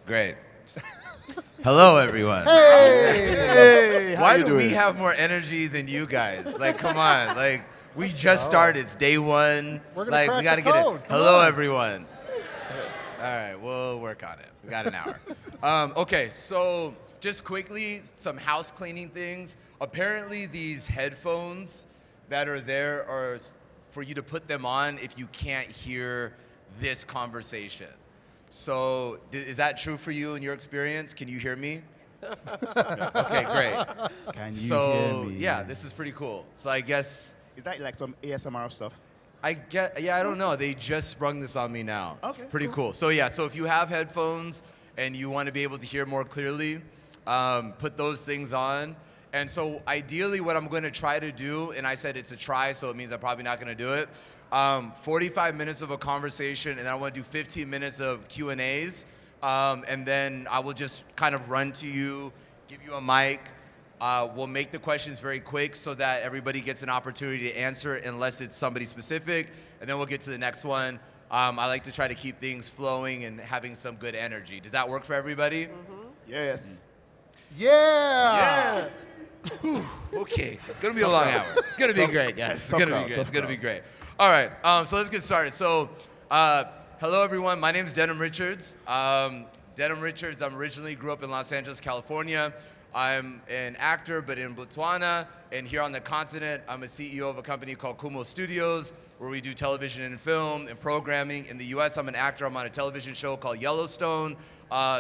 Great. Hello, everyone. Hey! Why do we have more energy than you guys? Like, come on. Like, we just started. It's day one. We're gonna Like, crack we got to the get it. code. Come Hello, on. everyone. All right, we'll work on it. We got an hour. Okay, so just quickly, some house cleaning things. Apparently, these headphones that are there are for you to put them on if you can't hear this conversation. So is that true for you in your experience? Can you hear me? Okay, great. Can you So hear me? yeah, this is pretty cool. So I guess Is that like some ASMR stuff? I don't know. They just sprung this on me now. Okay, It's pretty cool. So yeah, so if you have headphones and you want to be able to hear more clearly, put those things on. And so ideally what I'm going to try to do, and I said it's a try, so it means I'm probably not going to do it, 45 minutes of a conversation, and I want to do 15 minutes of Q&As, and then I will just kind of run to you, give you a mic. We'll make the questions very quick so that everybody gets an opportunity to answer unless it's somebody specific, and then we'll get to the next one. I like to try to keep things flowing and having some good energy. Does that work for everybody? Mm-hmm. Yes. Yeah! Okay, gonna be a long hour. It's gonna be great, guys. It's gonna be great. It's gonna be great. All right, so let's get started. So, hello everyone. My name is Denim Richards. Denim Richards. I'm originally grew up in Los Angeles, California. I'm an actor, but in Botswana, and here on the continent, I'm a CEO of a company called Khumo Studios, where we do television and film and programming. In the U.S., I'm an actor. I'm on a television show called Yellowstone,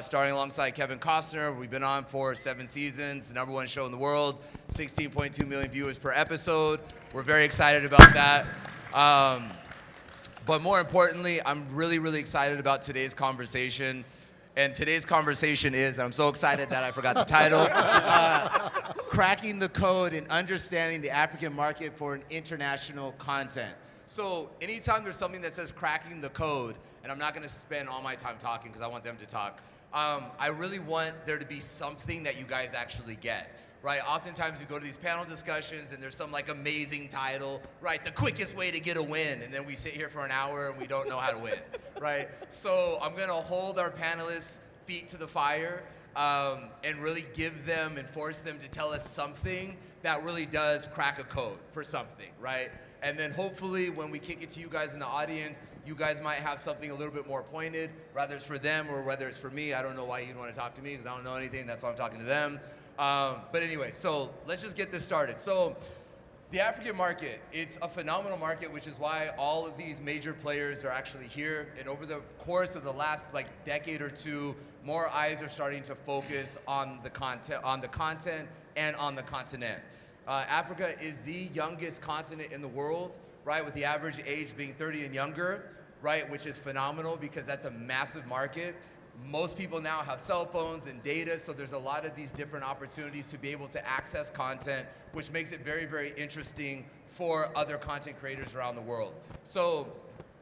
starring alongside Kevin Costner. We've been on for 7 seasons, the #1 show in the world, 16.2 million viewers per episode. We're very excited about that. But more importantly, I'm really, really excited about today's conversation. And today's conversation is, I'm so excited that I forgot the title, Cracking the Code and Understanding the African Market for an International Content. So anytime there's something that says cracking the code, and I'm not gonna spend all my time talking because I want them to talk, I really want there to be something that you guys actually get. Right, oftentimes you go to these panel discussions and there's some like amazing title, right? The quickest way to get a win, and then we sit here for an hour and we don't know how to win, right? So I'm gonna hold our panelists' feet to the fire and really give them and force them to tell us something that really does crack a code for something, right? And then hopefully when we kick it to you guys in the audience, you guys might have something a little bit more pointed, whether it's for them or whether it's for me. I don't know why you'd want to talk to me because I don't know anything, that's why I'm talking to them. But anyway, so let's just get this started. So the African market, it's a phenomenal market, which is why all of these major players are actually here. And over the course of the last decade or two, more eyes are starting to focus on the content and on the continent. Africa is the youngest continent in the world, right? With the average age being 30 and younger, right? Which is phenomenal because that's a massive market. Most people now have cell phones and data, so there's a lot of these different opportunities to be able to access content, which makes it very, very interesting for other content creators around the world. So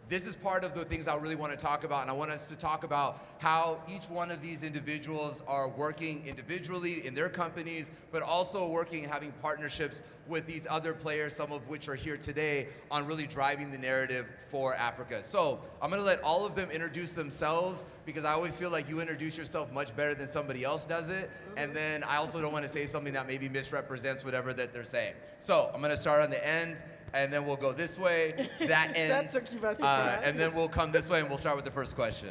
this is part of the things I really want to talk about, and I want us to talk about how each one of these individuals are working individually in their companies, but also working and having partnerships with these other players, some of which are here today, on really driving the narrative for Africa. So I'm going to let all of them introduce themselves, because I always feel like you introduce yourself much better than somebody else does it, and then I also don't want to say something that maybe misrepresents whatever that they're saying. So I'm going to start on the end, and then we'll go this way, that end, That took you by surprise. and then we'll come this way, and we'll start with the first question.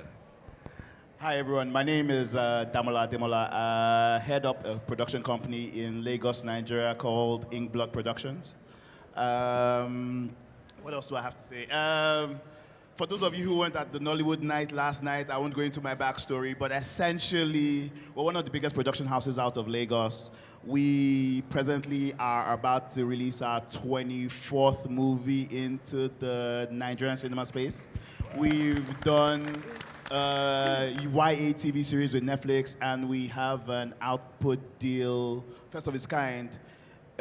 Hi everyone, my name is Damola Ademola. I head up a production company in Lagos, Nigeria called Inkblot Productions. What else do I have to say? For those of you who went at the Nollywood night last night, I won't go into my backstory, but essentially, we're one of the biggest production houses out of Lagos. We presently are about to release our 24th movie into the Nigerian cinema space. We've done YA TV series with Netflix, and we have an output deal, first of its kind,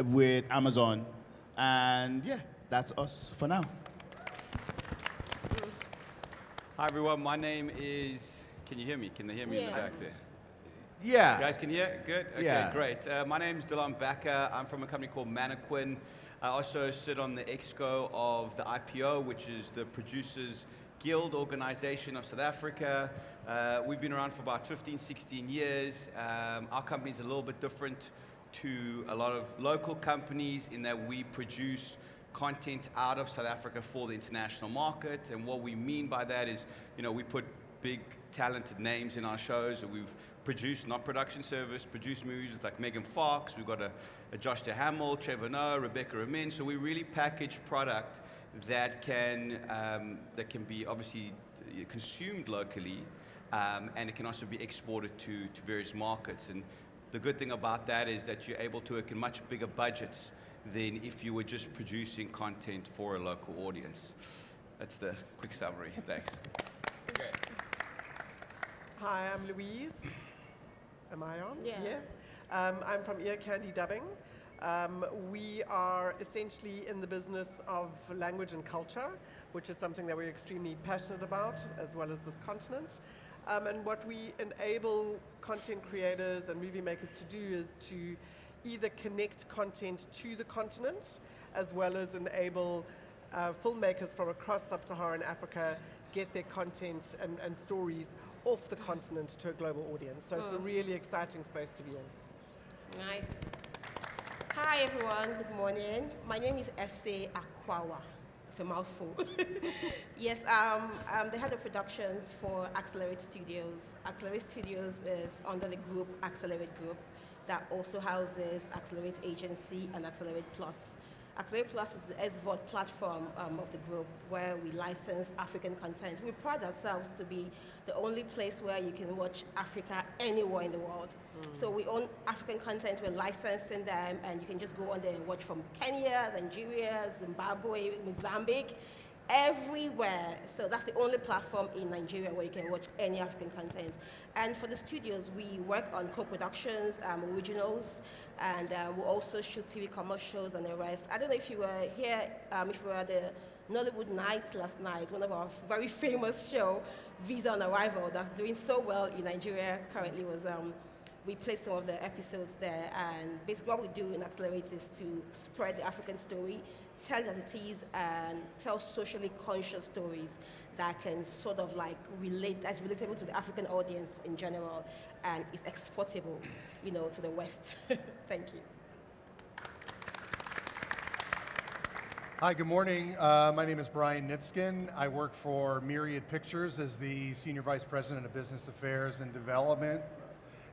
with Amazon. And yeah, that's us for now. Hi everyone, my name is, can you hear me? Can they hear me in the Yeah. back there? Yeah. You guys can hear? Good? Okay, Yeah. great. My name is Delon Bakker. I'm from a company called Mannequin. I also sit on the exco of the IPO, which is the producers Guild Organization of South Africa. We've been around for about 15, 16 years. Our company is a little bit different to a lot of local companies in that we produce content out of South Africa for the international market. And what we mean by that is, we put big, talented names in our shows. And we've produced, not production service, produced movies like Megan Fox. We've got a Josh Duhamel, Trevor Noah, Rebecca Ramin. So we really package product that can be obviously consumed locally, and it can also be exported to various markets. And the good thing about that is that you're able to work in much bigger budgets than if you were just producing content for a local audience. That's the quick summary. Thanks. Okay. Hi, I'm Louise. Am I on? Yeah. I'm from EarCandy Dubbing. We are essentially in the business of language and culture, which is something that we're extremely passionate about, as well as this continent. And what we enable content creators and movie makers to do is to either connect content to the continent, as well as enable filmmakers from across sub-Saharan Africa get their content and stories off the continent to a global audience. So it's a really exciting space to be in. Nice. Hi everyone, good morning. My name is Esse Akwawa. It's a mouthful. Yes, I'm the head of productions for Accelerate Studios. Accelerate Studios is under the group Accelerate Group that also houses Accelerate Agency and Accelerate Plus. Accelerate Plus is the SVOD platform of the group where we license African content. We pride ourselves to be the only place where you can watch Africa anywhere in the world. So we own African content, we're licensing them, and you can just go on there and watch from Kenya, Nigeria, Zimbabwe, Mozambique, everywhere. So that's the only platform in Nigeria where you can watch any African content. And for the studios, we work on co-productions, originals, and we also shoot TV commercials and the rest. I don't know if you were here, if you were at the Nollywood Night last night, one of our very famous show, Visa on Arrival, that's doing so well in Nigeria currently was, we played some of the episodes there, and basically what we do in Accelerate is to spread the African story, tell it as it is, and tell socially conscious stories that can sort of like relate, that's relatable to the African audience in general, and is exportable, to the West. Thank you. Hi, good morning. My name is Brian Nitzkin. I work for Myriad Pictures as the Senior Vice President of Business Affairs and Development.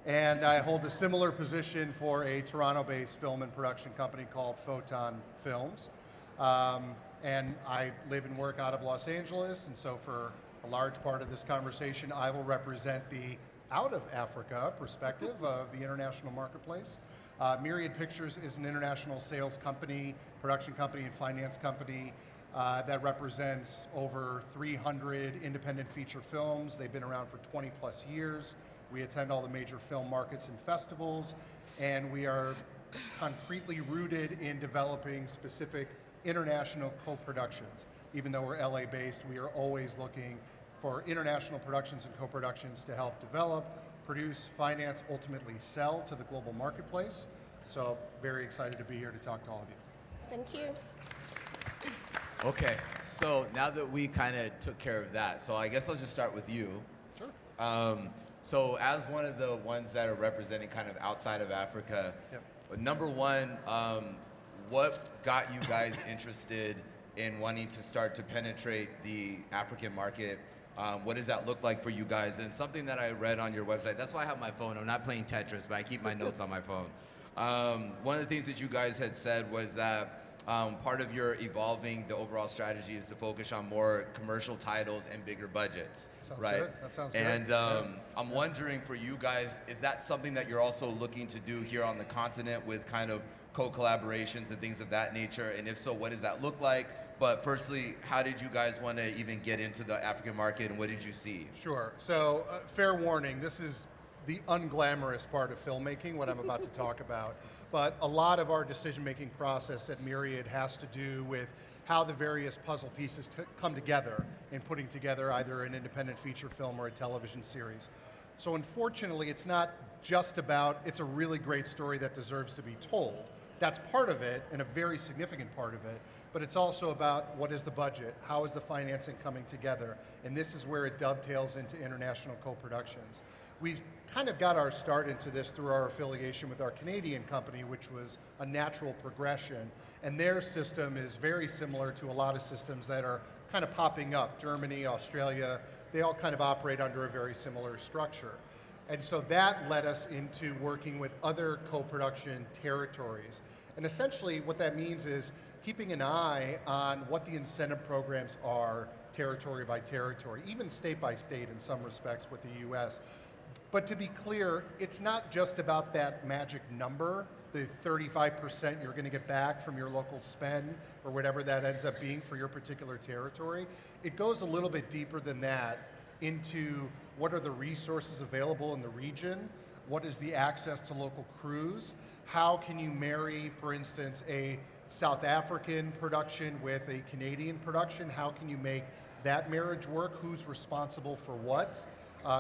And I hold a similar position for a Toronto-based film and production company called Photon Films. And I live and work out of Los Angeles, and so for a large part of this conversation, I will represent the out of Africa perspective of the international marketplace. Myriad Pictures is an international sales company, production company, and finance company that represents over 300 independent feature films. They've been around for 20 plus years. We attend all the major film markets and festivals, and we are concretely rooted in developing specific international co-productions. Even though we're LA based, we are always looking for international productions and co-productions to help develop, produce, finance, ultimately sell to the global marketplace. So very excited to be here to talk to all of you. Thank you. Okay, so now that we kind of took care of that, so I guess I'll just start with you. Sure. So as one of the ones that are representing kind of outside of Africa, number one, what got you guys interested in wanting to start to penetrate the African market? What does that look like for you guys? And something that I read on your website, that's why I have my phone. I'm not playing Tetris, but I keep my notes on my phone. One of the things that you guys had said was that part of your evolving the overall strategy is to focus on more commercial titles and bigger budgets, right? Good. That sounds good. And I'm wondering for you guys, is that something that you're also looking to do here on the continent with kind of co-collaborations and things of that nature? And if so, what does that look like? But firstly, how did you guys want to even get into the African market, and what did you see? Sure. So, fair warning, this is the unglamorous part of filmmaking, what I'm about to talk about. But a lot of our decision-making process at Myriad has to do with how the various puzzle pieces come together in putting together either an independent feature film or a television series. So unfortunately, it's not just about, it's a really great story that deserves to be told. That's part of it, and a very significant part of it, but it's also about what is the budget, how is the financing coming together, and this is where it dovetails into international co-productions. We've kind of got our start into this through our affiliation with our Canadian company, which was a natural progression, and their system is very similar to a lot of systems that are kind of popping up. Germany, Australia, they all kind of operate under a very similar structure. And so that led us into working with other co-production territories. And essentially what that means is keeping an eye on what the incentive programs are territory by territory, even state by state in some respects with the US. But to be clear, it's not just about that magic number, the 35% you're going to get back from your local spend or whatever that ends up being for your particular territory. It goes a little bit deeper than that into what are the resources available in the region, what is the access to local crews, how can you marry, for instance, a South African production with a Canadian production, how can you make that marriage work, who's responsible for what?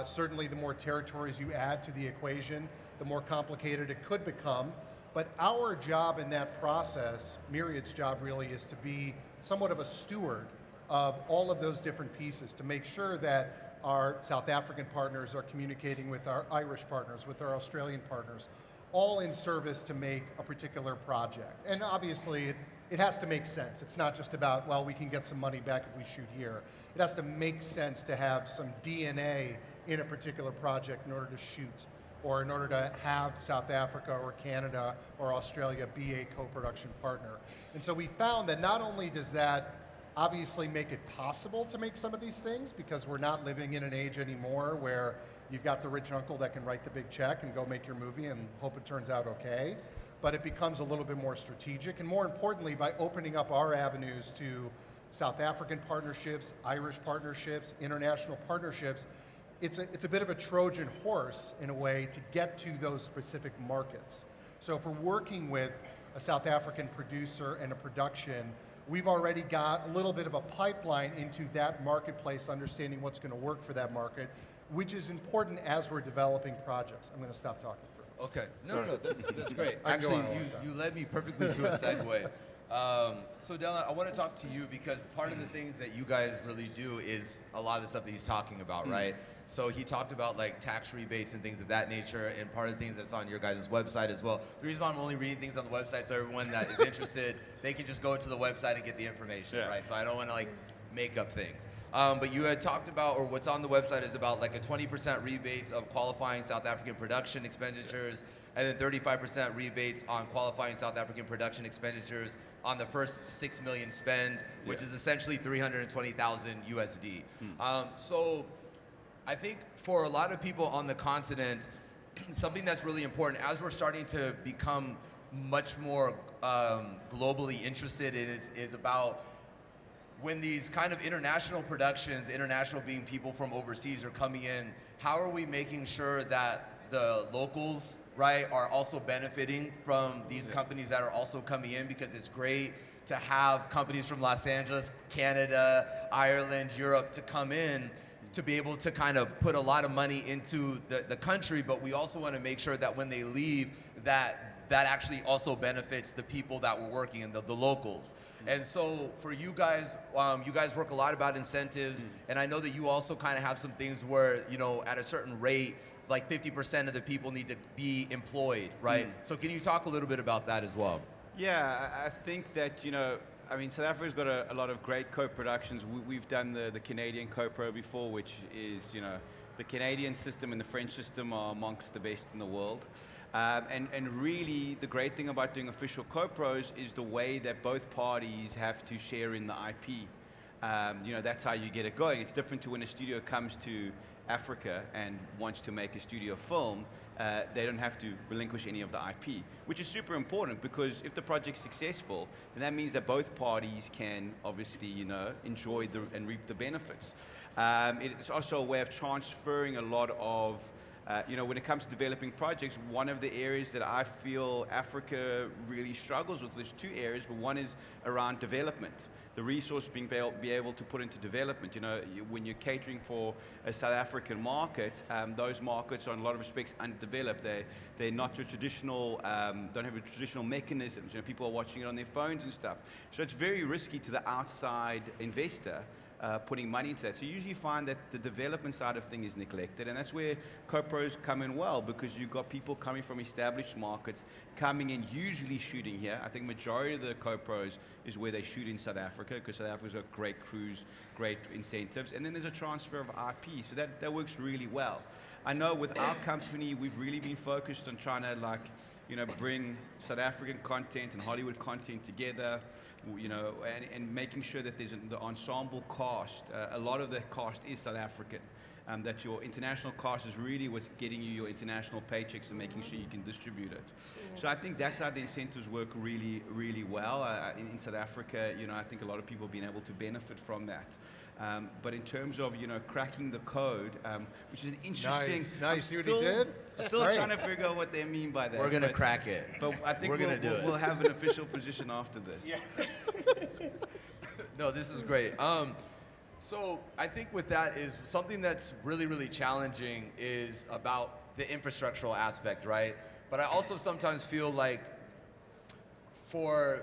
Certainly the more territories you add to the equation, the more complicated it could become. But our job in that process, Myriad's job really, is to be somewhat of a steward of all of those different pieces to make sure that our South African partners are communicating with our Irish partners, with our Australian partners, all in service to make a particular project. And obviously, it has to make sense. It's not just about, well, we can get some money back if we shoot here. It has to make sense to have some DNA in a particular project in order to shoot, or in order to have South Africa or Canada or Australia be a co-production partner. And so we found that not only does that obviously make it possible to make some of these things, because we're not living in an age anymore where you've got the rich uncle that can write the big check and go make your movie and hope it turns out okay, but it becomes a little bit more strategic, and more importantly, by opening up our avenues to South African partnerships, Irish partnerships, international partnerships, it's a bit of a Trojan horse in a way to get to those specific markets. So if we're working with a South African producer and a production, we've already got a little bit of a pipeline into that marketplace, understanding what's going to work for that market, which is important as we're developing projects. I'm going to stop talking for a minute. Okay. No, that's great. I can go Actually, on a long time. you led me perfectly to a segue. So Delon, I want to talk to you because part of the things that you guys really do is a lot of the stuff that he's talking about, right? So he talked about like tax rebates and things of that nature, and part of the things that's on your guys' website as well. The reason why I'm only reading things on the website, so everyone that is interested, they can just go to the website and get the information, right? So I don't want to like make up things. But you had talked about, or what's on the website is about like a 20% rebates of qualifying South African production expenditures, and then 35% rebates on qualifying South African production expenditures on the first 6 million spend, which is essentially 320,000 USD. So I think for a lot of people on the continent, something that's really important as we're starting to become much more globally interested is about when these kind of international productions, international being people from overseas, are coming in, how are we making sure that the locals, right, are also benefiting from these companies that are also coming in? Because it's great to have companies from Los Angeles, Canada, Ireland, Europe to come in to be able to kind of put a lot of money into the country, but we also want to make sure that when they leave, that actually also benefits the people that were working and the locals. And so for you guys work a lot about incentives, and I know that you also kind of have some things where, you know, at a certain rate, like 50% of the people need to be employed, right? So can you talk a little bit about that as well? Yeah, I think that, you know, I mean, South Africa's got a lot of great co-productions. We've done the Canadian co-pro before, which is, you know, the Canadian system and the French system are amongst the best in the world. And really, the great thing about doing official co-pros is the way that both parties have to share in the IP. You know, that's how you get it going. It's different to when a studio comes to Africa and wants to make a studio film. They don't have to relinquish any of the IP, which is super important, because if the project's successful, then that means that both parties can obviously, you know, enjoy and reap the benefits. It's also a way of transferring a lot of When it comes to developing projects, one of the areas that I feel Africa really struggles with, there's two areas, but one is around development. The resource being be able to put into development. When you're catering for a South African market, those markets are in a lot of respects undeveloped. They're not your traditional, don't have a traditional mechanisms. People are watching it on their phones and stuff. So it's very risky to the outside investor putting money into that. So you usually find that the development side of things is neglected, and that's where co-pros come in well, because you've got people coming from established markets coming in, usually shooting here. I think majority of the co-pros is where they shoot in South Africa, because South Africa's got great crews, great incentives, and then there's a transfer of IP, so that works really well. I know with our company, we've really been focused on trying to bring South African content and Hollywood content together, and making sure that there's the ensemble cast. A lot of the cast is South African. That your international cast is really what's getting you your international paychecks and making sure you can distribute it. So I think that's how the incentives work really, really well. In South Africa, I think a lot of people have been able to benefit from that. But in terms of, cracking the code, which is an interesting... Nice. See what he did? Still trying to figure out what they mean by that. We're going to crack it. But I think we'll have an official position after this. Yeah. No, this is great. So I think with that is something that's really, really challenging is about the infrastructural aspect, right? But I also sometimes feel like for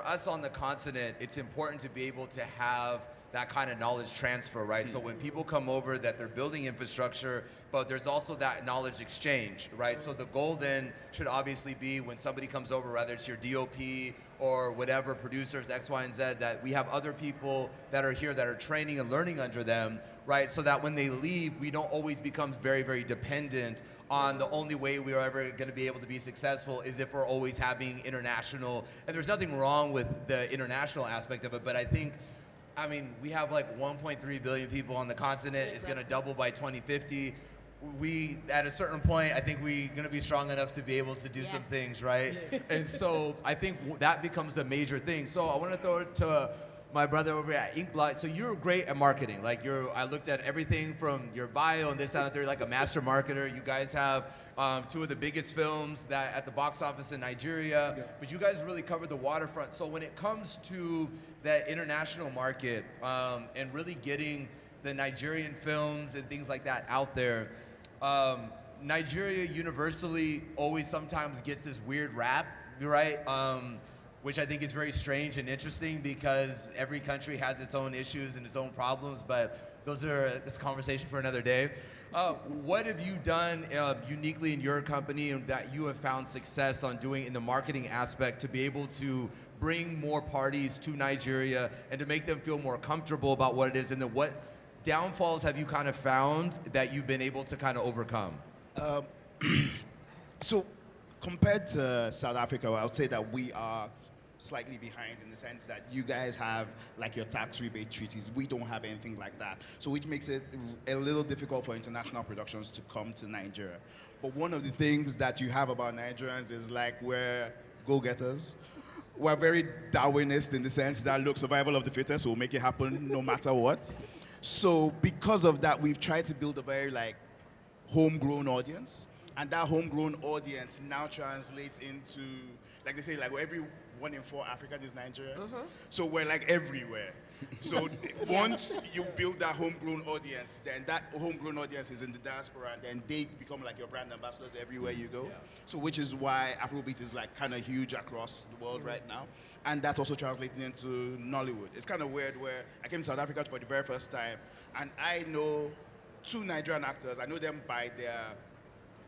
us on the continent, it's important to be able to have that kind of knowledge transfer, right? So when people come over, that they're building infrastructure, but there's also that knowledge exchange, right? So the goal then should obviously be when somebody comes over, whether it's your DOP or whatever, producers, X, Y, and Z, that we have other people that are here that are training and learning under them, right? So that when they leave, we don't always become very, very dependent on the only way we are ever going to be able to be successful is if we're always having international, and there's nothing wrong with the international aspect of it, but I think, we have like 1.3 billion people on the continent. It's going to double by 2050. We, at a certain point, I think we're going to be strong enough to be able to do some things, right? Yes. And so I think that becomes a major thing. So I want to throw it to my brother over at Inkblot. So you're great at marketing. I looked at everything from your bio and this out there, like a master marketer. You guys have two of the biggest films that at the box office in Nigeria, but you guys really covered the waterfront. So when it comes to that international market and really getting the Nigerian films and things like that out there, Nigeria universally always sometimes gets this weird rap, right? Which I think is very strange and interesting because every country has its own issues and its own problems, but this conversation for another day. What have you done uniquely in your company and that you have found success on doing in the marketing aspect to be able to bring more parties to Nigeria and to make them feel more comfortable about what it is, and then what downfalls have you kind of found that you've been able to kind of overcome? So compared to South Africa, I would say that we are slightly behind in the sense that you guys have like your tax rebate treaties. We don't have anything like that. So which makes it a little difficult for international productions to come to Nigeria. But one of the things that you have about Nigerians is like we're go-getters. We're very Darwinist in the sense that, look, survival of the fittest will make it happen no matter what. So because of that, we've tried to build a very homegrown audience. And that homegrown audience now translates into, like they say, every 1 in 4 African is Nigeria. So we're everywhere. So once you build that homegrown audience, then that homegrown audience is in the diaspora, and then they become your brand ambassadors everywhere you go. So which is why Afrobeat is kind of huge across the world right now. And that's also translating into Nollywood. It's kind of weird where I came to South Africa for the very first time, and I know 2 Nigerian actors. I know them by their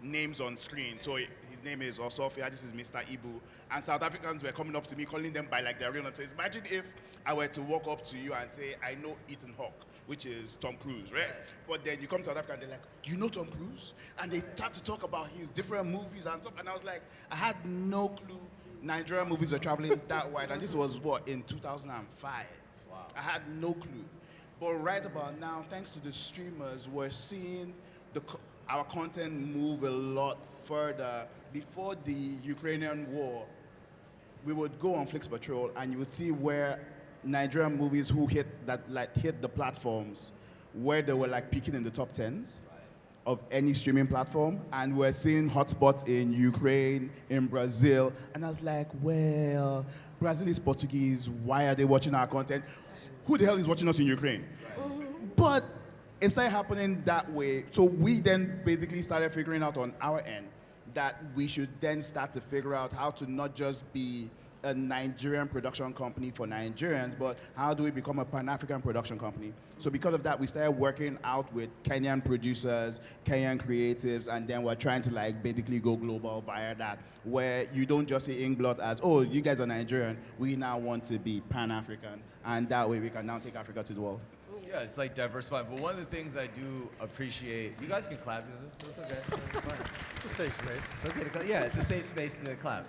names on screen. So his name is Osofia, this is Mr. Ibu. And South Africans were coming up to me, calling them by their real names. So imagine if I were to walk up to you and say, I know Ethan Hawke, which is Tom Cruise, right? But then you come to South Africa and they're like, you know Tom Cruise? And they start to talk about his different movies and stuff. And I was like, I had no clue Nigerian movies were traveling that wide. And this was in 2005. Wow. I had no clue. But right about now, thanks to the streamers, we're seeing our content move a lot further. Before the Ukrainian war, we would go on Flix Patrol and you would see where Nigerian movies who hit the platforms, where they were peaking in the top 10s of any streaming platform, and we're seeing hotspots in Ukraine, in Brazil, and I was like, well, Brazil is Portuguese, why are they watching our content? Who the hell is watching us in Ukraine? But it started happening that way, so we then basically started figuring out on our end that we should then start to figure out how to not just be a Nigerian production company for Nigerians, but how do we become a Pan-African production company? So because of that, we started working out with Kenyan producers, Kenyan creatives, and then we're trying to like basically go global via that, where you don't just say Inkblot as, oh, you guys are Nigerian, we now want to be Pan-African, and that way we can now take Africa to the world. Yeah, it's like diversifying. But one of the things I do appreciate, you guys can clap. It's okay. It's fine. It's a safe space. It's okay to clap. Yeah, it's a safe space to clap.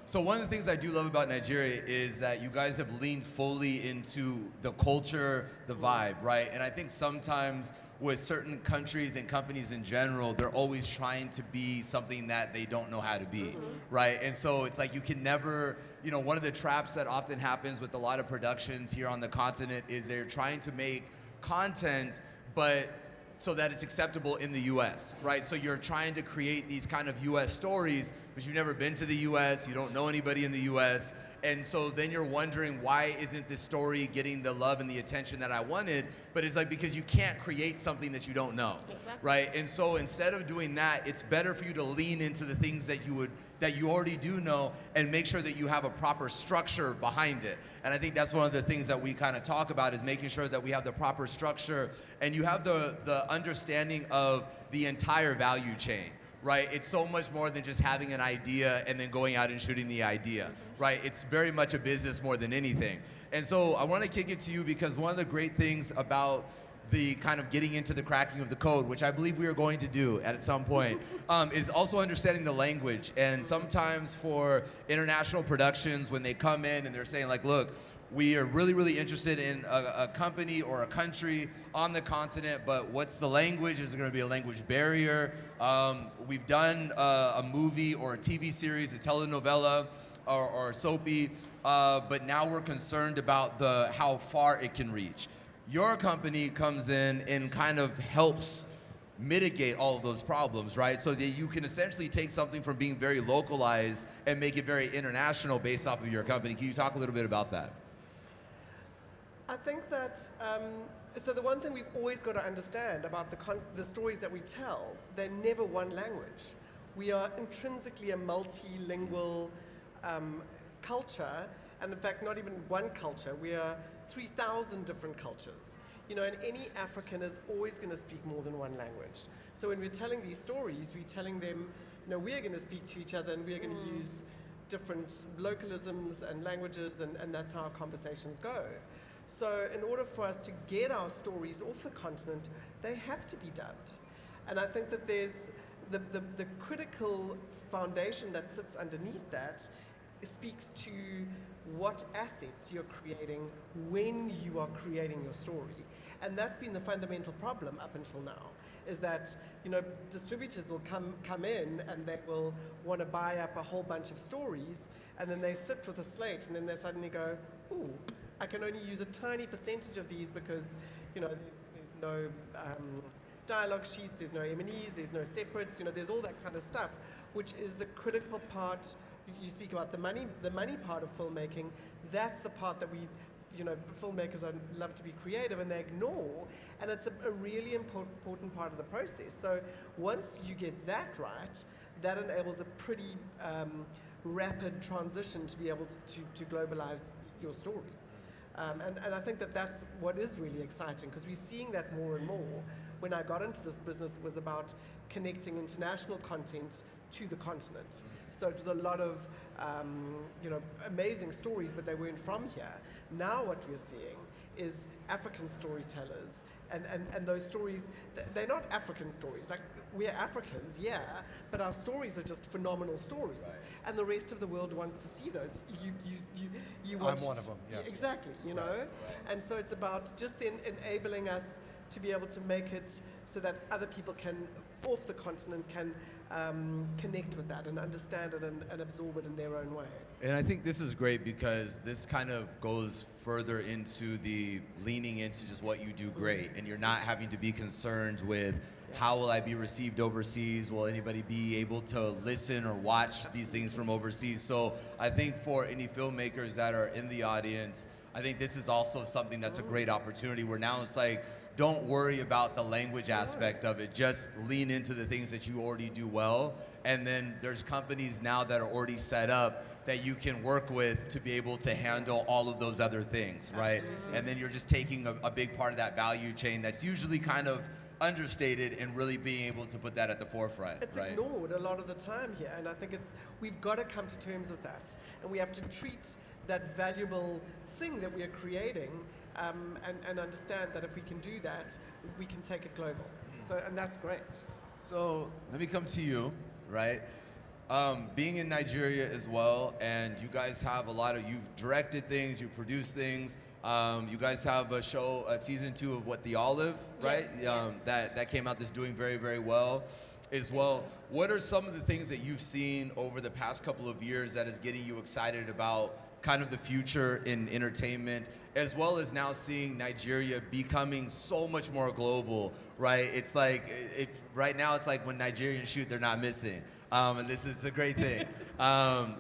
So one of the things I do love about Nigeria is that you guys have leaned fully into the culture, the vibe, right? And I think sometimes with certain countries and companies in general, they're always trying to be something that they don't know how to be, right? And so it's like you can never, you know, one of the traps that often happens with a lot of productions here on the continent is they're trying to make content, but so that it's acceptable in the US, right? So you're trying to create these kind of US stories, but you've never been to the US, you don't know anybody in the US, and so then you're wondering, why isn't this story getting the love and the attention that I wanted? But it's like, because you can't create something that you don't know, right? And so instead of doing that, it's better for you to lean into the things that you already do know and make sure that you have a proper structure behind it. And I think that's one of the things that we kind of talk about, is making sure that we have the proper structure and you have the understanding of the entire value chain. Right? It's so much more than just having an idea and then going out and shooting the idea, right? It's very much a business more than anything. And so I want to kick it to you, because one of the great things about the kind of getting into the cracking of the code, which I believe we are going to do at some point, is also understanding the language. And sometimes for international productions, when they come in and they're saying like, look, we are really, really interested in a company or a country on the continent, but what's the language? Is there going to be a language barrier? We've done a movie or a TV series, a telenovela or a soapy, but now we're concerned about how far it can reach. Your company comes in and kind of helps mitigate all of those problems, right? So that you can essentially take something from being very localized and make it very international based off of your company. Can you talk a little bit about that? I think that, so the one thing we've always got to understand about the stories that we tell, they're never one language. We are intrinsically a multilingual culture, and in fact, not even one culture. We are 3,000 different cultures. You know, and any African is always going to speak more than one language. So when we're telling these stories, we're telling them, you know, we're going to speak to each other and we're going to use different localisms and languages, and that's how our conversations go. So in order for us to get our stories off the continent, they have to be dubbed. And I think that there's the critical foundation that sits underneath that speaks to what assets you're creating when you are creating your story. And that's been the fundamental problem up until now, is that, you know, distributors will come in and they will want to buy up a whole bunch of stories, and then they sit with a slate and then they suddenly go, ooh, I can only use a tiny percentage of these because, you know, there's no dialogue sheets, there's no M&Es, there's no separates, you know, there's all that kind of stuff, which is the critical part. You speak about the money part of filmmaking. That's the part that we, you know, filmmakers love to be creative and they ignore, and it's a really important part of the process. So once you get that right, that enables a pretty rapid transition to be able to globalize your story. And I think that that's what is really exciting, because we're seeing that more and more. When I got into this business, it was about connecting international content to the continent. So it was a lot of, you know, amazing stories, but they weren't from here. Now what we're seeing is African storytellers, and those stories, they're not African stories. Like, we're Africans, yeah, but our stories are just phenomenal stories, right. And the rest of the world wants to see those. You watch, I'm one of them, yes. Exactly, you know? Right. And so it's about just then enabling us to be able to make it so that other people can off the continent can connect with that and understand it and absorb it in their own way. And I think this is great because this kind of goes further into the leaning into just what you do great, and you're not having to be concerned with how will I be received overseas? Will anybody be able to listen or watch these things from overseas? So I think for any filmmakers that are in the audience, I think this is also something that's a great opportunity where now it's like, don't worry about the language aspect of it. Just lean into the things that you already do well. And then there's companies now that are already set up that you can work with to be able to handle all of those other things, right? Absolutely. And then you're just taking a big part of that value chain that's usually kind of understated and really being able to put that at the forefront, It's right? ignored a lot of the time here, and I think we've got to come to terms with that, and we have to treat that valuable thing that we are creating and understand that if we can do that, we can take it global. So, and that's great. So let me come to you, right? Being in Nigeria as well, and you guys have you've directed things, you produced things. You guys have a show, season 2 of The Olive, right? Yes. That came out that's doing very, very well as well. What are some of the things that you've seen over the past couple of years that is getting you excited about kind of the future in entertainment, as well as now seeing Nigeria becoming so much more global, right? It's like, right now it's like when Nigerians shoot, they're not missing. And this is a great thing.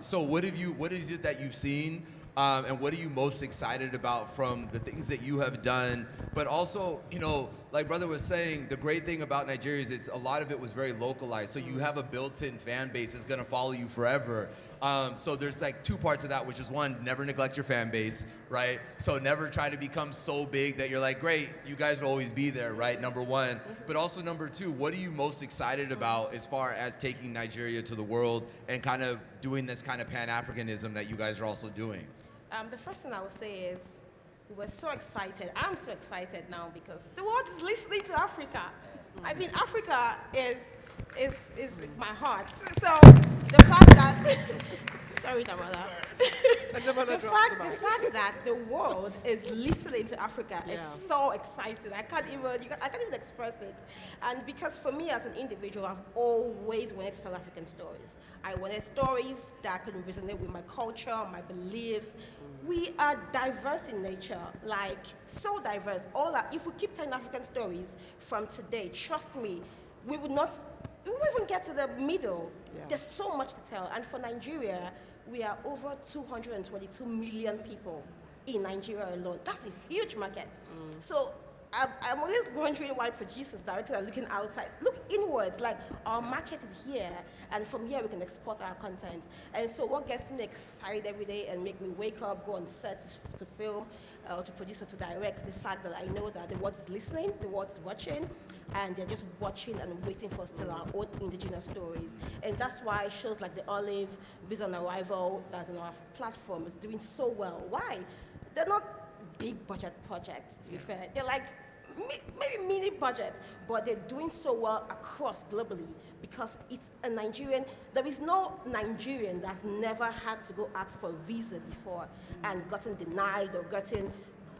So what is it that you've seen? And what are you most excited about from the things that you have done? But also, like brother was saying, the great thing about Nigeria is a lot of it was very localized. So you have a built-in fan base that's gonna follow you forever. So there's like 2 parts of that, which is one, never neglect your fan base, right? So never try to become so big that you're like, great, you guys will always be there, right? Number 1. But also number 2, what are you most excited about as far as taking Nigeria to the world and kind of doing this kind of Pan-Africanism that you guys are also doing? The first thing I would say is we were so excited. I'm so excited now because the world is listening to Africa. I mean, Africa is my heart. So the fact that sorry, Damola. the fact that the world is listening to Africa is so exciting. I can't even express it. And because for me as an individual, I've always wanted to tell African stories. I wanted stories that could resonate with my culture, my beliefs. We are diverse in nature, like so diverse. If we keep telling African stories from today, trust me, we won't even get to the middle. Yeah. There's so much to tell. And for Nigeria, we are over 222 million people in Nigeria alone. That's a huge market. So I'm always wondering why producers, directors are looking outside. Look inwards, like our market is here, and from here we can export our content. And so what gets me excited every day and make me wake up, go on set to film, to produce or to direct, is the fact that I know that the world is listening, the world is watching, and they're just watching and waiting for us to tell our own indigenous stories. And that's why shows like The Olive, Visa on Arrival, that's on our platform, is doing so well. Why? They're not big budget projects, to be fair. They're like maybe mini budget, but they're doing so well across globally because it's a Nigerian. There is no Nigerian that's never had to go ask for a visa before and gotten denied or gotten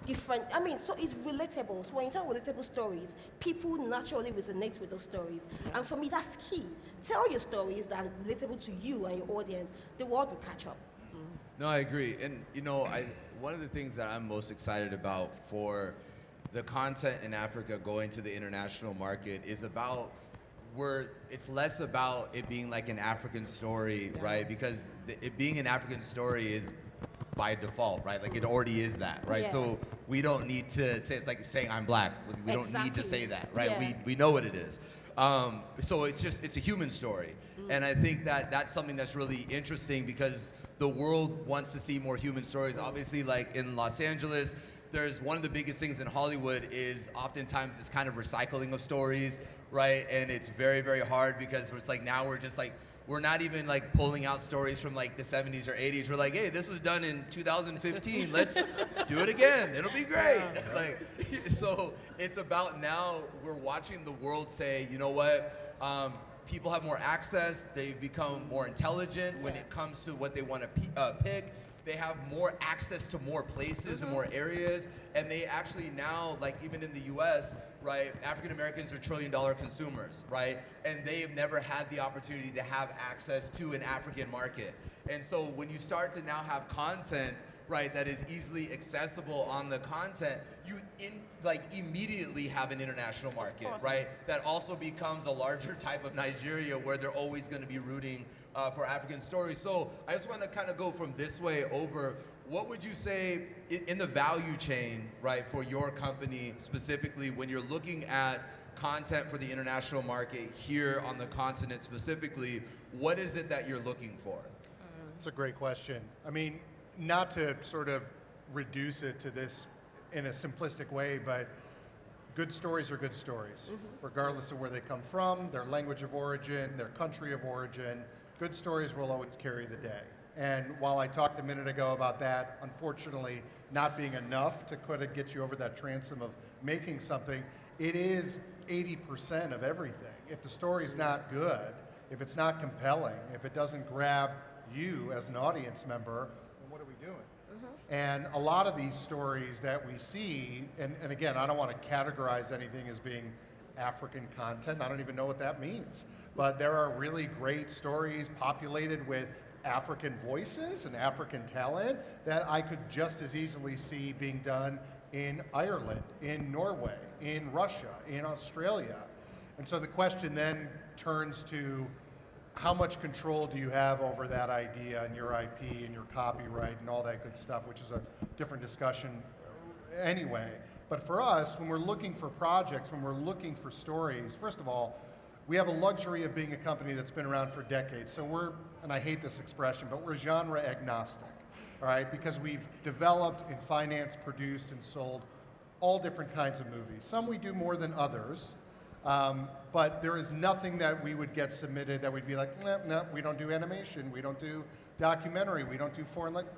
different. I mean, so it's relatable. So when you tell relatable stories, people naturally resonate with those stories. And for me, that's key. Tell your stories that are relatable to you and your audience. The world will catch up. No, I agree. And one of the things that I'm most excited about for the content in Africa going to the international market is about it's less about it being like an African story, right? Because it being an African story is by default, right? Like it already is that, right? Yeah. So we don't need to say, it's like saying I'm black. We don't need to Exactly. say that, right? Yeah. We know what it is. So it's a human story. And I think that that's something that's really interesting because the world wants to see more human stories. Obviously, like in Los Angeles, there's one of the biggest things in Hollywood is oftentimes this kind of recycling of stories, right? And it's very, very hard because it's like now we're not even like pulling out stories from like the 70s or 80s. We're like, hey, this was done in 2015. Let's do it again. It'll be great. Like, so it's about now we're watching the world say, you know what? People have more access. They've become more intelligent when it comes to what they want to pick. they have more access to more places and more areas, and they actually now, like even in the US, right, African Americans are trillion-dollar consumers, right? And they've never had the opportunity to have access to an African market. And so when you start to now have content, right, that is easily accessible on the content, you immediately have an international market, right? That also becomes a larger type of Nigeria where they're always going to be rooting for African stories. So I just want to kind of go from this way over. What would you say in the value chain, right, for your company specifically when you're looking at content for the international market here on the continent specifically, what is it that you're looking for? It's a great question. I mean, not to sort of reduce it to this in a simplistic way, but good stories are good stories, regardless of where they come from, their language of origin, their country of origin. Good stories will always carry the day. And while I talked a minute ago about that, unfortunately, not being enough to kind of get you over that transom of making something, it is 80% of everything. If the story's not good, if it's not compelling, if it doesn't grab you as an audience member, then what are we doing? And a lot of these stories that we see, and again, I don't want to categorize anything as being African content. I don't even know what that means. But there are really great stories populated with African voices and African talent that I could just as easily see being done in Ireland, in Norway, in Russia, in Australia. And so the question then turns to how much control do you have over that idea and your IP and your copyright and all that good stuff, which is a different discussion anyway. But for us, when we're looking for projects, when we're looking for stories, first of all, we have a luxury of being a company that's been around for decades. So we're, and I hate this expression, but we're genre agnostic, all right? Because we've developed and financed, produced, and sold all different kinds of movies. Some we do more than others, but there is nothing that we would get submitted that we'd be like, no, we don't do animation, we don't do documentary, we don't do foreign language.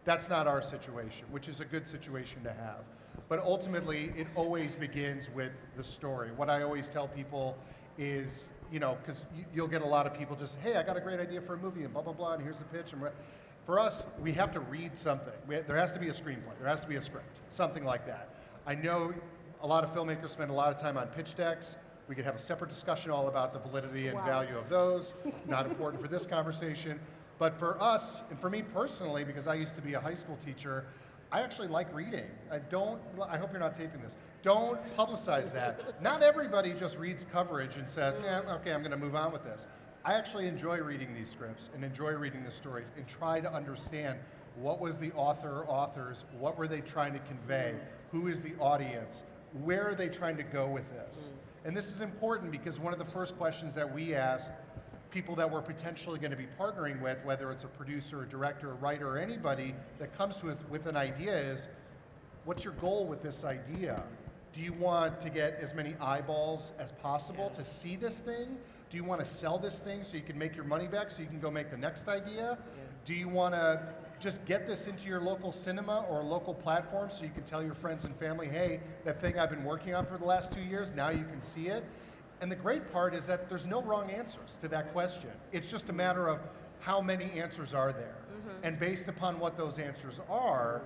That's not our situation, which is a good situation to have. But ultimately, it always begins with the story. What I always tell people is, you know, because you'll get a lot of people just, hey, I got a great idea for a movie and blah, blah, blah, and here's the pitch. And for us, we have to read something. There has to be a screenplay. There has to be a script, something like that. I know a lot of filmmakers spend a lot of time on pitch decks. We could have a separate discussion all about the validity and value of those. Not important for this conversation. But for us, and for me personally, because I used to be a high school teacher, I actually like reading. I hope you're not taping this. Don't publicize that. Not everybody just reads coverage and says, okay, I'm going to move on with this. I actually enjoy reading these scripts and enjoy reading the stories and try to understand what was the author or authors, what were they trying to convey, who is the audience, where are they trying to go with this? And this is important because one of the first questions that we ask people that we're potentially going to be partnering with, whether it's a producer, a director, a writer, or anybody that comes to us with an idea is, what's your goal with this idea? Do you want to get as many eyeballs as possible to see this thing? Do you want to sell this thing so you can make your money back so you can go make the next idea? Do you want to just get this into your local cinema or local platform so you can tell your friends and family, hey, that thing I've been working on for the last 2 years, now you can see it? And the great part is that there's no wrong answers to that question. It's just a matter of how many answers are there. And based upon what those answers are,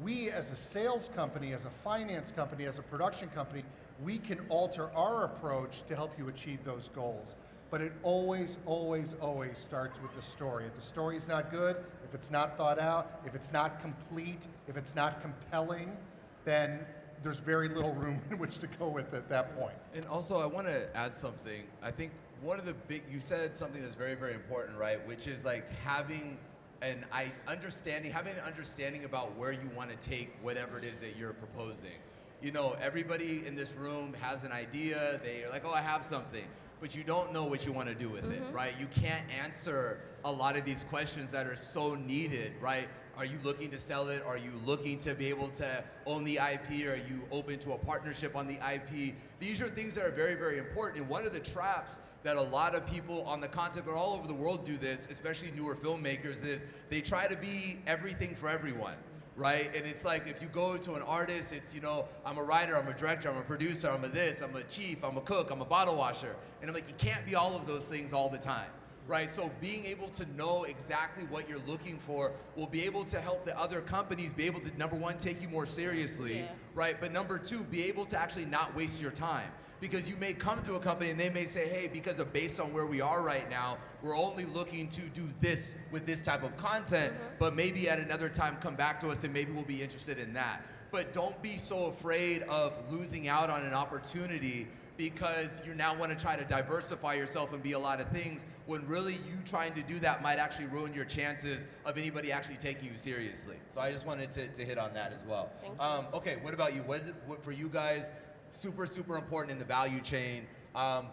we as a sales company, as a finance company, as a production company, we can alter our approach to help you achieve those goals. But it always, always, always starts with the story. If the story's not good, if it's not thought out, if it's not complete, if it's not compelling, then there's very little room in which to go with at that point. And also, I want to add something. I think one of the you said something that's very, very important, right? Which is like having an understanding about where you want to take whatever it is that you're proposing. You know, everybody in this room has an idea. They're like, oh, I have something. But you don't know what you want to do with it, right? You can't answer a lot of these questions that are so needed, right? Are you looking to sell it? Are you looking to be able to own the IP? Are you open to a partnership on the IP? These are things that are very, very important. And one of the traps that a lot of people on the concept, but all over the world do this, especially newer filmmakers, is they try to be everything for everyone, right? And it's like, if you go to an artist, it's, you know, I'm a writer, I'm a director, I'm a producer, I'm a this, I'm a chief, I'm a cook, I'm a bottle washer. And I'm like, you can't be all of those things all the time, right? So being able to know exactly what you're looking for will be able to help the other companies be able to, number one, take you more seriously, Yeah. right? But number two, be able to actually not waste your time. Because you may come to a company and they may say, hey, because of based on where we are right now, we're only looking to do this with this type of content, but maybe at another time come back to us and maybe we'll be interested in that. But don't be so afraid of losing out on an opportunity because you now want to try to diversify yourself and be a lot of things, when really you trying to do that might actually ruin your chances of anybody actually taking you seriously. So I just wanted to hit on that as well. Thank you. Okay, what about you? What for you guys, super important in the value chain,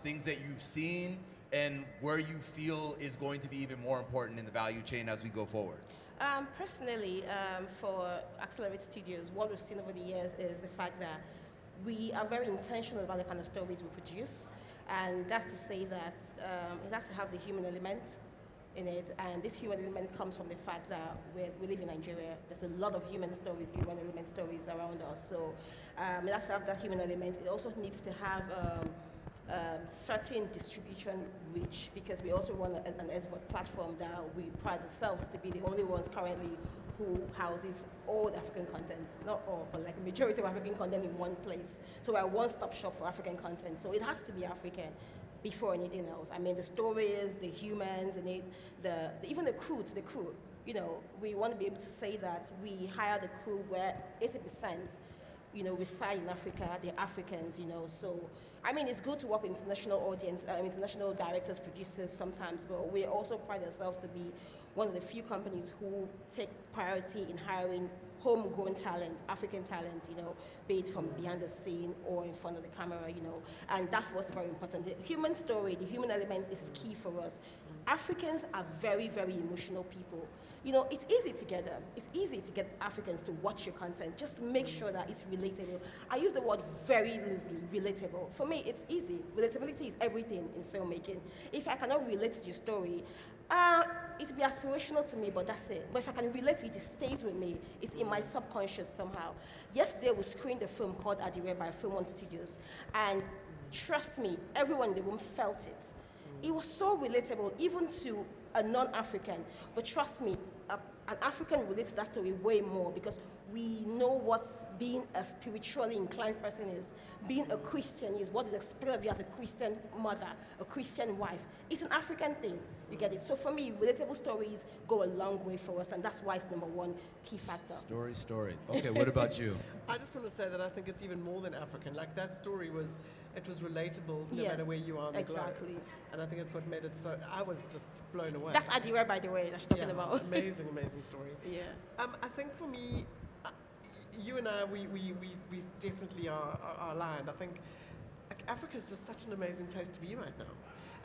things that you've seen and where you feel is going to be even more important in the value chain as we go forward? Personally, for Accelerate Studios, what we've seen over the years is the fact that we are very intentional about the kind of stories we produce, and that's to say that it has to have the human element in it, and this human element comes from the fact that we live in Nigeria. There's a lot of human element stories around us, so it has to have that human element. It also needs to have certain distribution reach, because we also run an export platform that we pride ourselves to be the only ones currently who houses all the African content, not all, but like a majority of African content in one place. So we're a one-stop shop for African content. So it has to be African before anything else. I mean, the stories, the humans, and even the crew. You know, we want to be able to say that we hire the crew where 80%, you know, reside in Africa. They're Africans, you know. So, I mean, it's good to work with international international directors, producers sometimes, but we also pride ourselves to be one of the few companies who take priority in hiring homegrown talent, African talent, you know, be it from behind the scene or in front of the camera, you know, and that was very important. The human story, the human element is key for us. Africans are very, very emotional people. You know, it's easy to get them. It's easy to get Africans to watch your content. Just make sure that it's relatable. I use the word very loosely, relatable. For me, it's easy. Relatability is everything in filmmaking. If I cannot relate to your story, it'll be aspirational to me, but that's it. But if I can relate to it, it stays with me. It's in my subconscious somehow. Yesterday, we screened a film called Adire by Film One Studios, and trust me, everyone in the room felt it. It was so relatable, even to a non-African. But trust me, an African relates to that story way more, because we know what being a spiritually inclined person is, being a Christian is, what is expected of you as a Christian mother, a Christian wife. It's an African thing, you get it? So for me, relatable stories go a long way for us, and that's why it's #1 key factor. Story. Okay, what about you? I just want to say that I think it's even more than African. Like, that story was relatable no matter where you are on the exactly. globe. And I think it's what made it so, I was just blown away. That's Adire, by the way, that she's talking about. Amazing story. Yeah. I think for me, you and I, we definitely are aligned. I think like, Africa is just such an amazing place to be right now.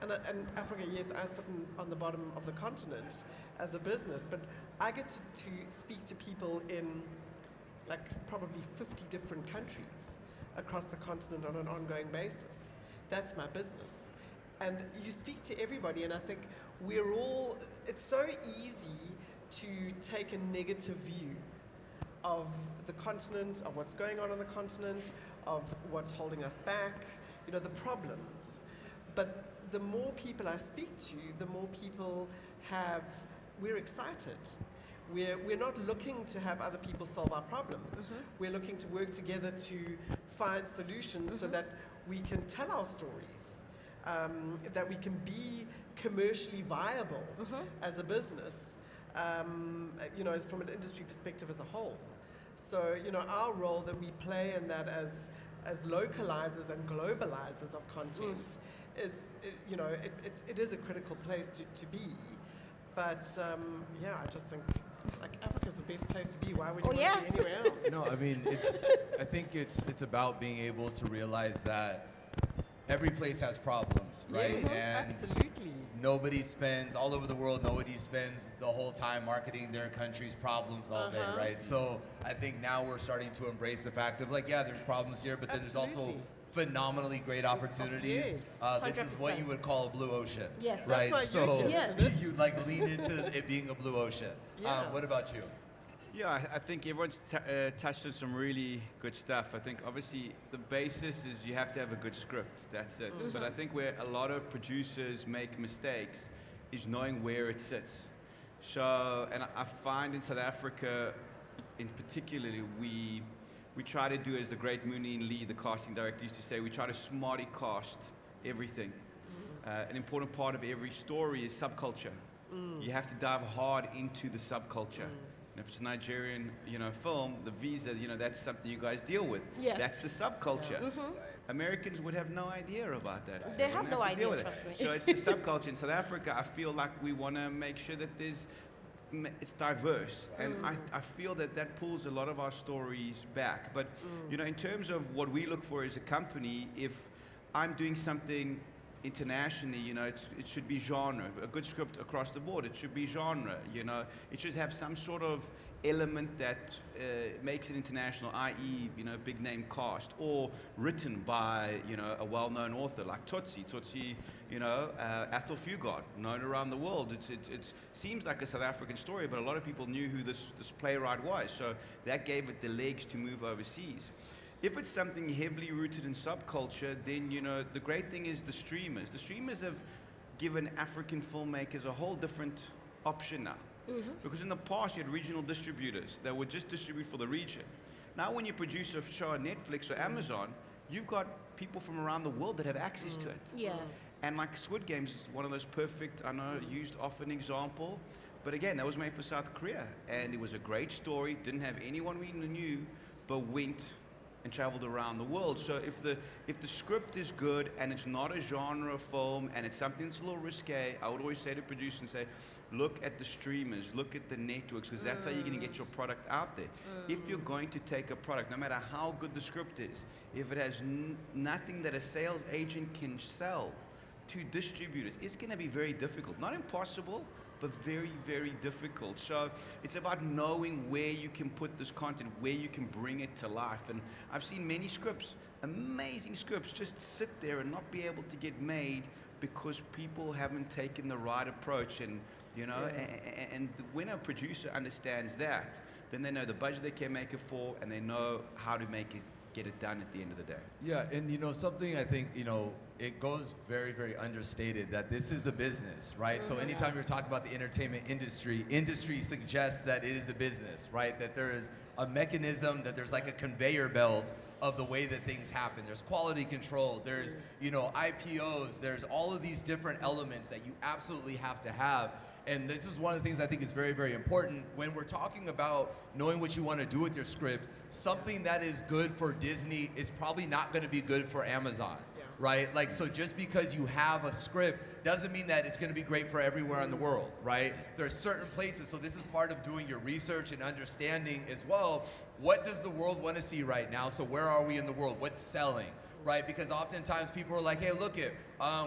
And Africa, yes, I sit on the bottom of the continent as a business, but I get to speak to people in like probably 50 different countries across the continent on an ongoing basis. That's my business. And you speak to everybody, and I think it's so easy to take a negative view of the continent, of what's going on the continent, of what's holding us back, you know, the problems. But the more people I speak to, the more people we're excited. We're not looking to have other people solve our problems. We're looking to work together to find solutions so that we can tell our stories, that we can be commercially viable as a business, you know, from an industry perspective as a whole. So, you know, our role that we play in that as localizers and globalizers of content is, you know, it is a critical place to be. But yeah, I just think like Africa's the best place to be. Why would you want to be anywhere else? No, I mean, I think it's about being able to realize that every place has problems, right? Yes, and absolutely. nobody spends all over the world. Nobody spends the whole time marketing their country's problems all day, right? So I think now we're starting to embrace the fact of like, yeah, there's problems here, but then there's also phenomenally great opportunities. This is what you would call a blue ocean, Yes. right? That's my So yes. you like lean into it being a blue ocean. Yeah. What about you? Yeah, I think everyone's touched on some really good stuff. I think obviously the basis is you have to have a good script. That's it. But I think where a lot of producers make mistakes is knowing where it sits. So, and I find in South Africa, in particularly, we try to do, as the great Mooney and Lee, the casting director, used to say, we try to smarty cast everything. An important part of every story is subculture. You have to dive hard into the subculture. And if it's a Nigerian, film, the visa, that's something you guys deal with. Yes. That's the subculture. Americans would have no idea about that. They have no to deal idea, with it. trust me. So it's the subculture. In South Africa, I feel like we want to make sure that it's diverse. And I feel that pulls a lot of our stories back. But, in terms of what we look for as a company, if I'm doing something internationally, it should be genre. A good script across the board, it should be genre. It should have some sort of element that makes it international, i.e., big name cast, or written by, a well-known author like Tutsi, Athol Fugard, known around the world. It seems like a South African story, but a lot of people knew who this playwright was, so that gave it the legs to move overseas. If it's something heavily rooted in subculture, then, the great thing is the streamers. The streamers have given African filmmakers a whole different option now. Because in the past, you had regional distributors that would just distribute for the region. Now, when you produce a show on Netflix or Amazon, you've got people from around the world that have access to it. Yes. And like Squid Games is one of those perfect, I know, used often example. But again, that was made for South Korea. And it was a great story, didn't have anyone we knew, but went and traveled around the world. So if the script is good and it's not a genre film and it's something that's a little risque, I would always say to producers and say, look at the streamers, look at the networks, because that's how you're going to get your product out there. If you're going to take a product, no matter how good the script is, if it has nothing that a sales agent can sell to distributors, it's going to be very difficult. Not impossible, but very, very difficult. So it's about knowing where you can put this content, where you can bring it to life. And I've seen many scripts, amazing scripts, just sit there and not be able to get made because people haven't taken the right approach. And and when a producer understands that, then they know the budget they can make it for, and they know how to get it done at the end of the day. Yeah, and something I think, it goes very, very understated that this is a business, right? So anytime you're talking about the entertainment industry suggests that it is a business, right? That there is a mechanism, that there's like a conveyor belt of the way that things happen. There's quality control, there's, IPOs, there's all of these different elements that you absolutely have to have. And this is one of the things I think is very, very important when we're talking about knowing what you want to do with your script. Something that is good for Disney is probably not going to be good for Amazon, right? Like, so just because you have a script doesn't mean that it's going to be great for everywhere in the world, right? There are certain places, so this is part of doing your research and understanding as well. What does the world want to see right now? So where are we in the world? What's selling? Right, because oftentimes people are like, hey, look it,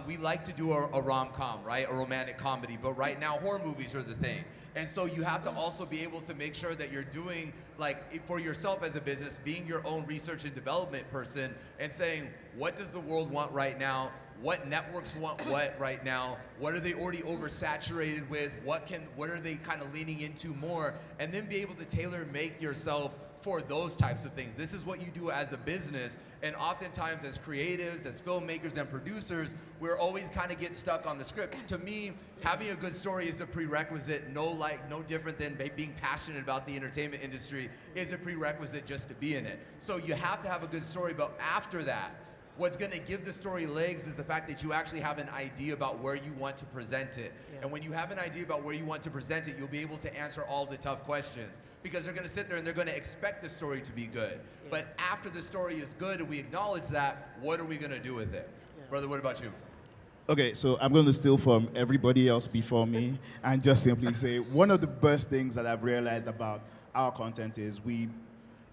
we like to do a rom-com, right, a romantic comedy, but right now horror movies are the thing. And so you have to also be able to make sure that you're doing, like, for yourself as a business, being your own research and development person and saying, what does the world want right now? What networks want what right now? What are they already oversaturated with? What are they kind of leaning into more? And then be able to tailor make yourself for those types of things. This is what you do as a business, and oftentimes as creatives, as filmmakers and producers, we're always kind of get stuck on the script. To me, having a good story is a prerequisite, no different than being passionate about the entertainment industry is a prerequisite just to be in it. So you have to have a good story, but after that, what's going to give the story legs is the fact that you actually have an idea about where you want to present it. Yeah. And when you have an idea about where you want to present it, you'll be able to answer all the tough questions because they're going to sit there and they're going to expect the story to be good. Yeah. But after the story is good and we acknowledge that, what are we going to do with it? Yeah. Brother, what about you? Okay, so I'm going to steal from everybody else before me and just simply say one of the best things that I've realized about our content is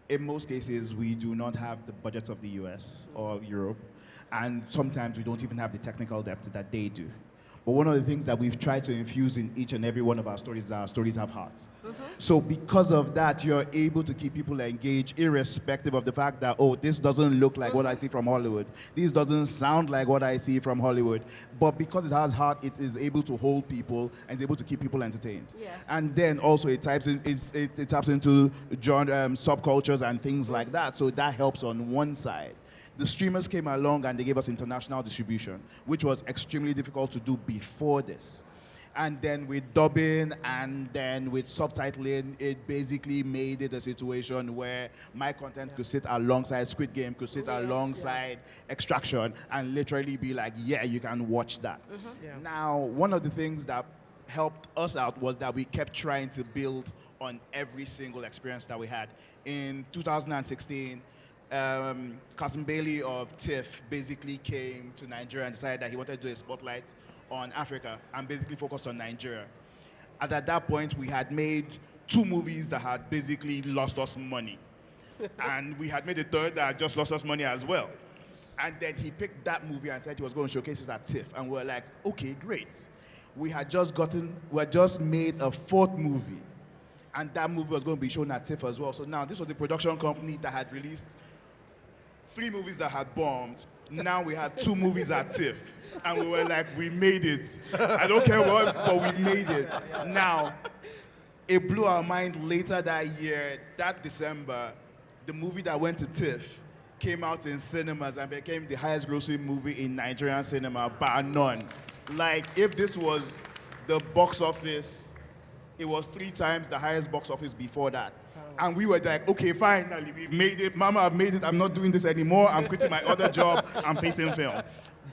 in most cases, we do not have the budgets of the US or Europe, and sometimes we don't even have the technical depth that they do. But one of the things that we've tried to infuse in each and every one of our stories is that our stories have heart. So because of that, you're able to keep people engaged irrespective of the fact that, oh, this doesn't look like what I see from Hollywood. This doesn't sound like what I see from Hollywood. But because it has heart, it is able to hold people and is able to keep people entertained. Yeah. And then also it taps into genre, subcultures and things like that. So that helps on one side. The streamers came along and they gave us international distribution, which was extremely difficult to do before this. And then with dubbing and then with subtitling, it basically made it a situation where my content could sit alongside Squid Game, could sit alongside Extraction, and literally be like, yeah, you can watch that. Yeah. Now, one of the things that helped us out was that we kept trying to build on every single experience that we had. In 2016, Cousin Bailey of TIFF basically came to Nigeria and decided that he wanted to do a spotlight on Africa and basically focused on Nigeria. And at that point, we had made 2 movies that had basically lost us money. And we had made a third that had just lost us money as well. And then he picked that movie and said he was going to showcase it at TIFF. And we were like, okay, great. We had just made a 4th movie. And that movie was going to be shown at TIFF as well. So now this was a production company that had released 3 movies that had bombed. Now we had 2 movies at TIFF. And we were like, we made it. I don't care what, but we made it. Now, it blew our mind later that year, that December, the movie that went to TIFF came out in cinemas and became the highest grossing movie in Nigerian cinema, bar none. Like, if this was the box office, it was 3 times the highest box office before that. And we were like, okay, finally, we made it. Mama, I've made it. I'm not doing this anymore. I'm quitting my other job. I'm facing film.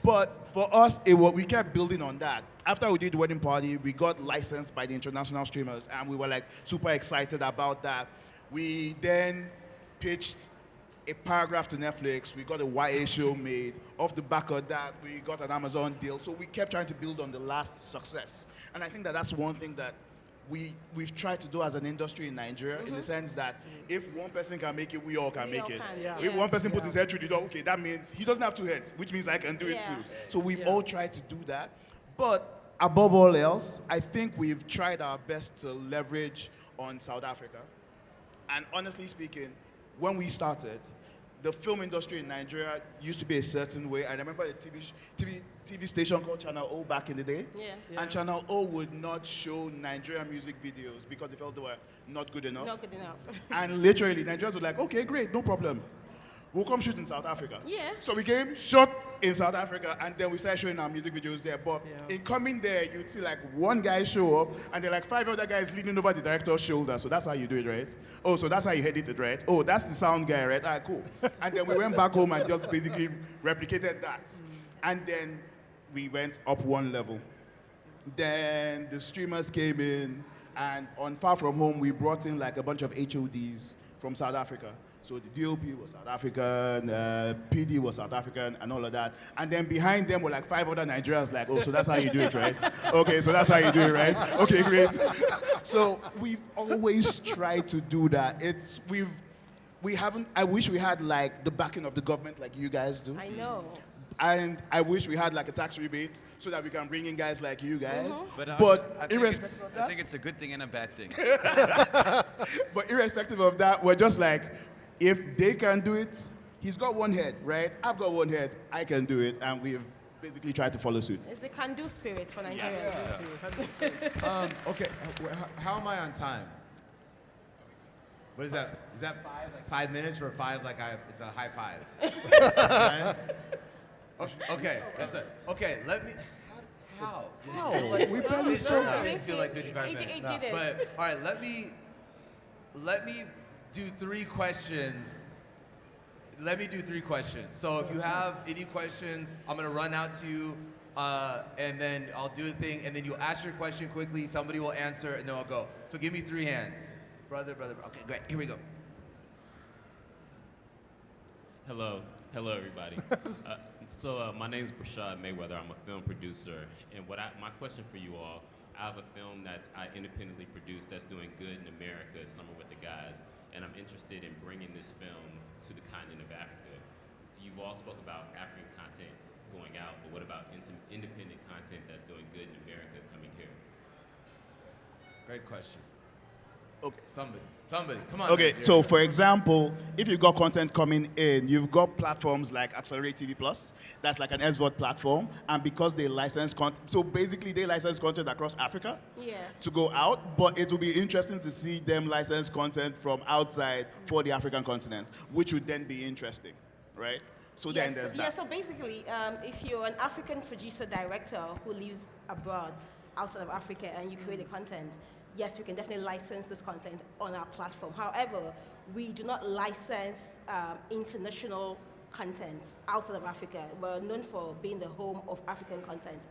But for us, we kept building on that. After we did Wedding Party, we got licensed by the international streamers, and we were like super excited about that. We then pitched a paragraph to Netflix. We got a YA show made. Off the back of that, we got an Amazon deal. So we kept trying to build on the last success. And I think that that's one thing that we've tried to do as an industry in Nigeria, in the sense that if one person can make it, we all can make it. If one person puts his head through the door, okay, that means he doesn't have 2 heads, which means I can do it too. So we've all tried to do that. But above all else, I think we've tried our best to leverage on South Africa. And honestly speaking, when we started, the film industry in Nigeria used to be a certain way. I remember a TV station called Channel O back in the day. And Channel O would not show Nigerian music videos because they felt they were not good enough. Not good enough. And literally, Nigerians were like, okay, great, no problem. We'll come shoot in South Africa. Yeah. So we came, shot in South Africa, and then we started showing our music videos there. But in coming there, you'd see like one guy show up, and there are like 5 other guys leaning over the director's shoulder. So that's how you do it, right? Oh, so that's how you edit it, right? Oh, that's the sound guy, right? All right, cool. And then we went back home and just basically replicated that. And then we went up 1 level. Then the streamers came in, and on Far From Home, we brought in like a bunch of HODs from South Africa. So the DOP was South African, PD was South African, and all of that. And then behind them were like 5 other Nigerians, like, oh, so that's how you do it, right? Okay, so that's how you do it, right? Okay, great. So we've always tried to do that. We haven't, I wish we had like the backing of the government like you guys do. I know. And I wish we had like a tax rebate so that we can bring in guys like you guys. But irrespective of that, I think it's a good thing and a bad thing. but irrespective of that, we're just like, if they can do it, he's got 1 head, right? I've got 1 head, I can do it, and we've basically tried to follow suit. It's the can-do spirit for Nigeria. Okay, how am I on time? What is that? Is that 5 minutes or 5 it's a high 5? Okay, that's it. Okay, let me. How? We barely spoke. I didn't feel like 55 minutes. It didn't. But all right, let me do 3 questions. Let me do 3 questions. So if you have any questions, I'm gonna run out to you, and then I'll do a thing, and then you'll ask your question quickly. Somebody will answer, and then I'll go. So give me 3 hands, brother. Okay, great. Here we go. Hello, everybody. My name is Brashad Mayweather. I'm a film producer, and my question for you all, I have a film that I independently produced that's doing good in America, Summer with the Guys, and I'm interested in bringing this film to the continent of Africa. You've all spoke about African content going out, but what about independent content that's doing good in America coming here? Great question. Okay. Somebody, come on. Okay, man, so for example, if you've got content coming in, you've got platforms like Accelerate TV Plus, that's like an SVOD platform, and because they license content, so basically they license content across Africa to go out, but it will be interesting to see them license content from outside for the African continent, which would then be interesting, right? So then there's that. Yeah, so basically, if you're an African producer director who lives abroad, outside of Africa and you create the content, yes, we can definitely license this content on our platform. However, we do not license international content outside of Africa. We're known for being the home of African content.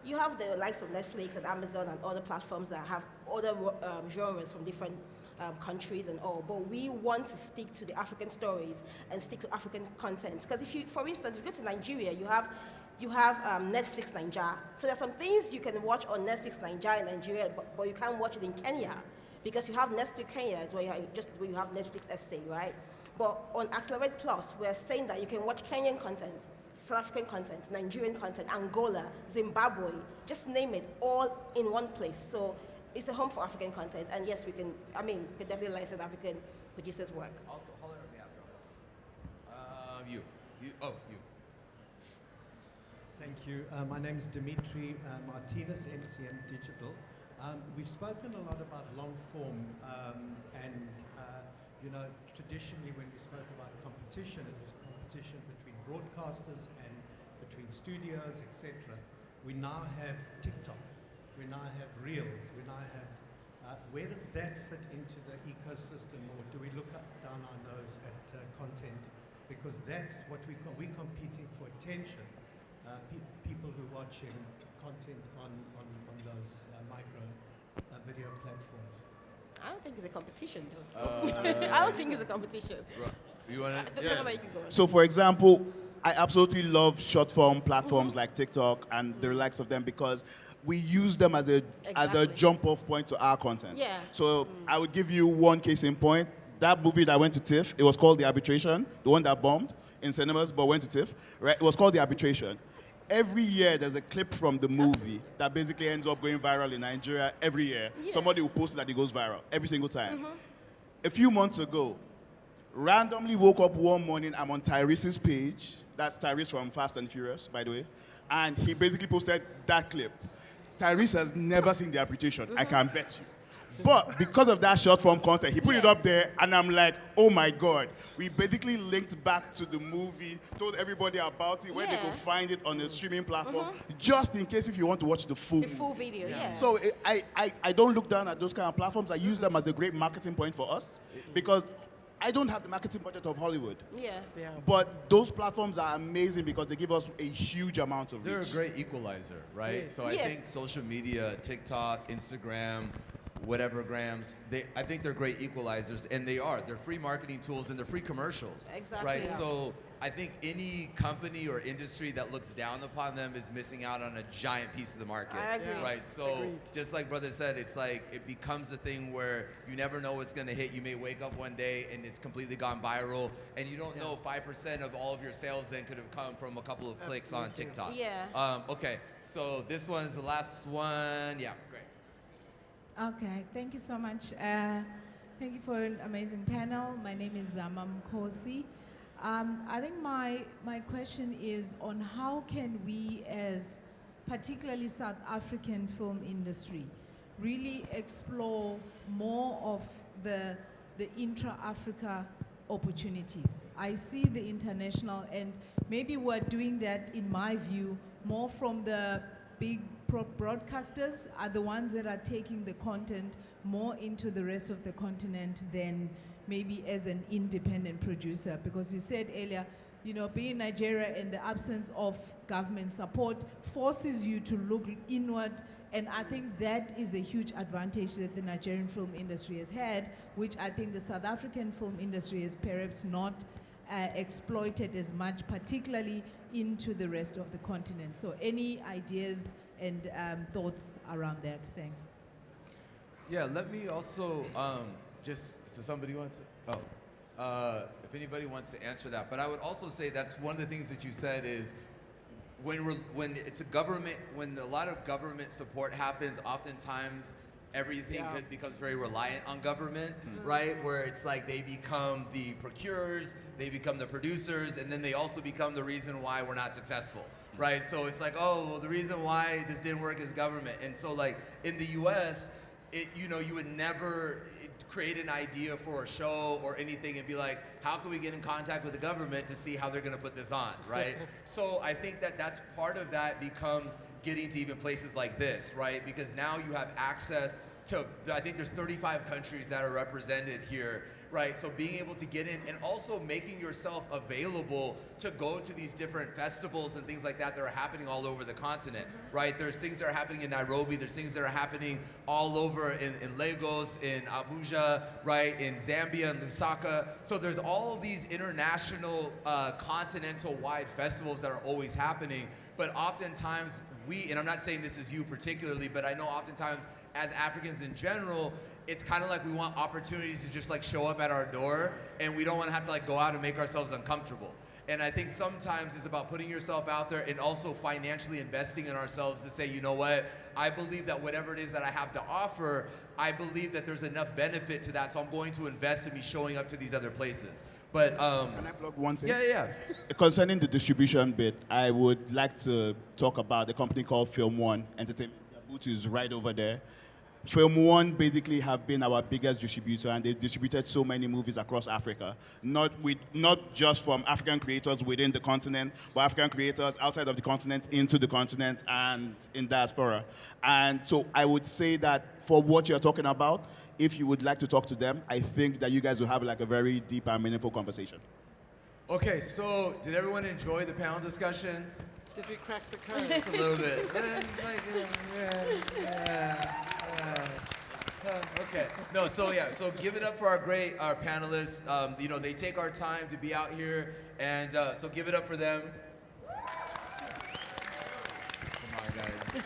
You have the likes of Netflix and Amazon and other platforms that have other genres from different countries and all, but we want to stick to the African stories and stick to African content. Because if you, for instance, if you go to Nigeria, you have Netflix Nigeria. So there's some things you can watch on Netflix Nigeria in Nigeria, but you can't watch it in Kenya because you have Netflix Kenya is where you have Netflix Esse, right? But on Accelerate Plus, we're saying that you can watch Kenyan content, South African content, Nigerian content, Angola, Zimbabwe, just name it, all in one place. So it's a home for African content, and yes, we can definitely license African producers' work. Also, hold on me after. You. Thank you. My name is Dimitri Martinez, MCM Digital. We've spoken a lot about long form, and traditionally when we spoke about competition, it was competition between broadcasters and between studios, etc. We now have TikTok. We now have Reels. We now have. Where does that fit into the ecosystem, or do we look down our nose at content? Because that's what we're competing for attention. People who are watching content on those micro video platforms. I don't think it's a competition, though. I don't think it's a competition. You want to? Yeah. You go. So, for example, I absolutely love short-form platforms like TikTok and the likes of them because we use them as a jump-off point to our content. Yeah. So I would give you one case in point. That movie that went to TIFF, it was called The Arbitration, the one that bombed in cinemas but went to TIFF, right? It was called The Arbitration. Every year, there's a clip from the movie that basically ends up going viral in Nigeria every year. Yeah. Somebody will post it that it goes viral every single time. A few months ago, randomly woke up one morning, I'm on Tyrese's page. That's Tyrese from Fast and Furious, by the way. And he basically posted that clip. Tyrese has never seen The Arbitration, I can bet you. But because of that short form content, he put it up there, and I'm like, oh my God. We basically linked back to the movie, told everybody about it, where they could find it on a streaming platform, just in case if you want to watch the full video, yeah. So I don't look down at those kind of platforms. I use them as a great marketing point for us, because I don't have the marketing budget of Hollywood. Yeah. But those platforms are amazing because they give us a huge amount of reach. They're a great equalizer, right? Yes. So I think social media, TikTok, Instagram, whatever grams, I think they're great equalizers, and they are. They're free marketing tools and they're free commercials. Exactly. Right? Yeah. So I think any company or industry that looks down upon them is missing out on a giant piece of the market. I agree. Right? So Agreed. just like brother said, it's like it becomes a thing where you never know what's gonna hit. You may wake up one day and it's completely gone viral, and you don't know 5% of all of your sales then could have come from a couple of clicks on TikTok. Yeah. Okay, so this one is the last one. Yeah, great. Okay, thank you so much. Thank you for an amazing panel. My name is Mam Kosi. I think my question is on how can we, as particularly South African film industry, really explore more of the intra-Africa opportunities. I see the international, and maybe we're doing that, in my view, more from the big broadcasters are the ones that are taking the content more into the rest of the continent than maybe as an independent producer. Because you said earlier, being in Nigeria in the absence of government support forces you to look inward, and I think that is a huge advantage that the Nigerian film industry has had, which I think the South African film industry has perhaps not exploited as much, particularly into the rest of the continent. So any ideas and thoughts around that? Thanks. Yeah, let me also so somebody wants to, if anybody wants to answer that. But I would also say that's one of the things that you said is when it's a government, when a lot of government support happens, oftentimes everything becomes very reliant on government, right? Where it's like they become the procurers, they become the producers, and then they also become the reason why we're not successful, right? So it's like, oh, well, the reason why this didn't work is government. And so like in the US, you would never create an idea for a show or anything and be like, how can we get in contact with the government to see how they're gonna put this on, right? So I think that's part of that becomes getting to even places like this, right? Because now you have access to, I think there's 35 countries that are represented here, right? So being able to get in and also making yourself available to go to these different festivals and things like that that are happening all over the continent, right? There's things that are happening in Nairobi, there's things that are happening all over in Lagos, in Abuja, right? In Zambia and Lusaka. So there's all these international continental-wide festivals that are always happening, but oftentimes and I'm not saying this is you particularly, but I know oftentimes as Africans in general, it's kind of like we want opportunities to just like show up at our door, and we don't want to have to like go out and make ourselves uncomfortable. And I think sometimes it's about putting yourself out there and also financially investing in ourselves to say, you know what, I believe that whatever it is that I have to offer, I believe that there's enough benefit to that, so I'm going to invest in me showing up to these other places. But can I plug one thing? Yeah. Concerning the distribution bit, I would like to talk about a company called Film One Entertainment. Their booth is right over there. Film One basically have been our biggest distributor, and they've distributed so many movies across Africa. Not just from African creators within the continent, but African creators outside of the continent, into the continent, and in diaspora. And so I would say that for what you're talking about, if you would like to talk to them, I think that you guys will have like a very deep and meaningful conversation. Okay, so did everyone enjoy the panel discussion? Did we crack the code? Just a little bit. Okay. No, so give it up for our panelists. You know, they take our time to be out here, and so give it up for them. Come on, guys.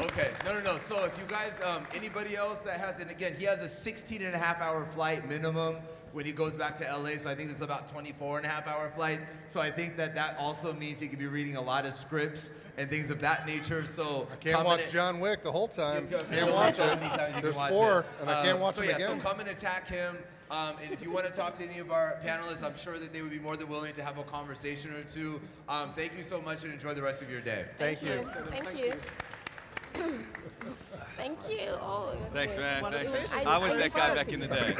Okay, no. So if you guys, anybody else that has, and again, he has a 16-and-a-half-hour flight minimum when he goes back to LA, so I think it's about 24-and-a-half-hour flight. So I think that also means he could be reading a lot of scripts and things of that nature. So I can't watch John Wick the whole time. Can't watch it. There's four, and I can't watch them again. So come and attack him. And if you want to talk to any of our panelists, I'm sure that they would be more than willing to have a conversation or two. Thank you so much, and enjoy the rest of your day. Thank you. Thank you. Thank you. Oh, Thanks, man. Well, Thanks. it was I was really that guy fun. back in the day.